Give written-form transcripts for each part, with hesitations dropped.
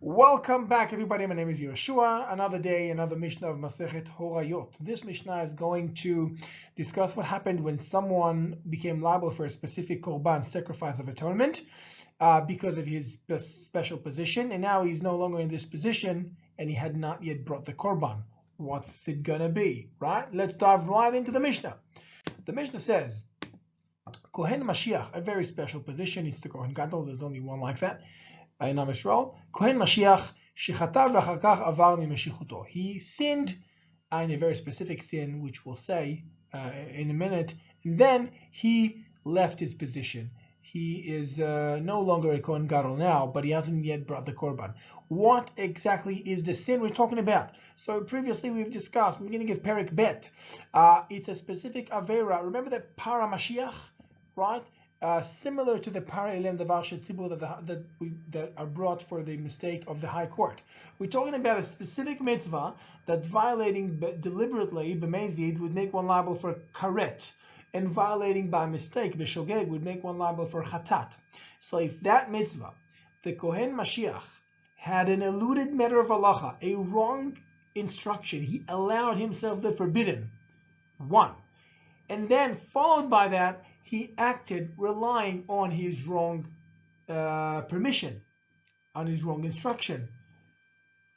Welcome back, everybody. My name is Yehoshua. Another day, another Mishnah of Masechet Horayot. This Mishnah is going to discuss what happened when someone became liable for a specific korban, sacrifice of atonement, because of his special position, and now he's no longer in this position, and he had not yet brought the korban. What's it gonna be, right? Let's dive right into the Mishnah. The Mishnah says, Kohen Mashiach, a very special position. It's the Kohen Gadol. There's only one like that in Am Yisrael. Kohen Mashiach shechatav v'achar kach avar mimeshichuto. He sinned in a very specific sin, which we'll say in a minute, and then he left his position. He is no longer a Kohen Gadol now, but he hasn't yet brought the korban. What exactly is the sin we're talking about? So previously we've discussed, I'm beginning of Perek Bet. It's a specific avera. Remember that para Mashiach, right? Similar to the para elem davar shel tzibur that are brought for the mistake of the high court. We're talking about a specific mitzvah that violating deliberately b'mezid would make one liable for karet, and violating by mistake b'shogeg would make one liable for chatat. So if that mitzvah, the Kohen Mashiach, had an eluded matter of halacha, a wrong instruction, he allowed himself the forbidden one, and then followed by that he acted relying on his wrong permission, on his wrong instruction,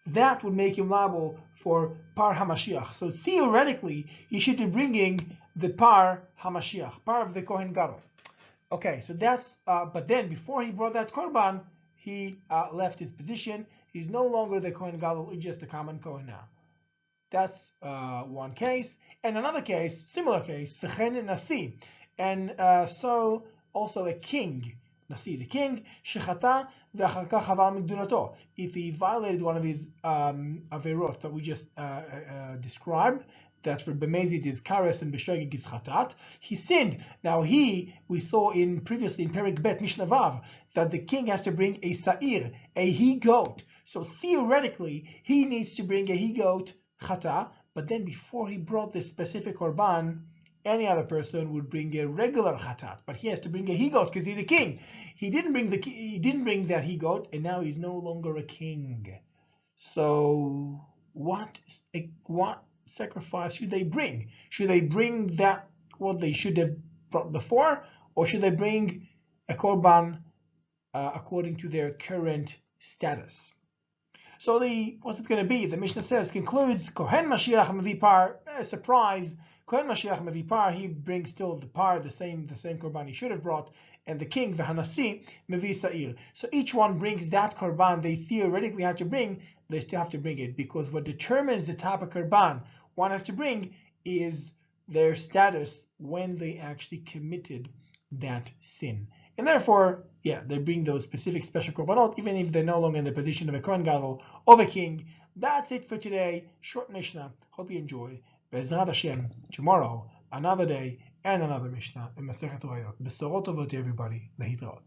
that would make him liable for par hamashiach. So theoretically, he should be bringing the par hamashiach, par of the Kohen Gadol. Okay, so that's, but then before he brought that korban, he left his position. He's no longer the Kohen Gadol, he's just a common Kohen now. That's one case. And another case, similar case, v'chen nasi. And so also a king, Nasi is a king, shechata v'achar kach avar migdulato. If he violated one of these averot that we just described, that for b'mezid is kares and b'shogeg is chatat, he sinned. Now we saw previously in Perek Bet Mishnah Vav that the king has to bring a sa'ir, a he-goat. So theoretically he needs to bring a he-goat chata, but then before he brought this specific korban, any other person would bring a regular chatat, but he has to bring a he-goat because he's a king. He didn't bring that he-goat, and now he's no longer a king. So what sacrifice should they bring? Should they bring that what they should have brought before, or should they bring a korban according to their current status? So what's it going to be? The Mishnah concludes, Kohen Mashiach mevi par, surprise, Kohen Mashiach mevi par, he brings still the par, the same korban he should have brought, and the king, v'hanasi, mevi sa'ir. So each one brings that korban they theoretically have to bring, they still have to bring it, because what determines the type of korban one has to bring is their status when they actually committed that sin. And therefore, yeah, they bring those specific special korbanot, even if they're no longer in the position of a Kohen Gadol or a king. That's it for today. Short Mishnah. Hope you enjoyed. Be'ezrat Hashem, tomorrow, another day and another Mishnah in Masechet Horayot. Besorot tovot to everybody. Lehitraot.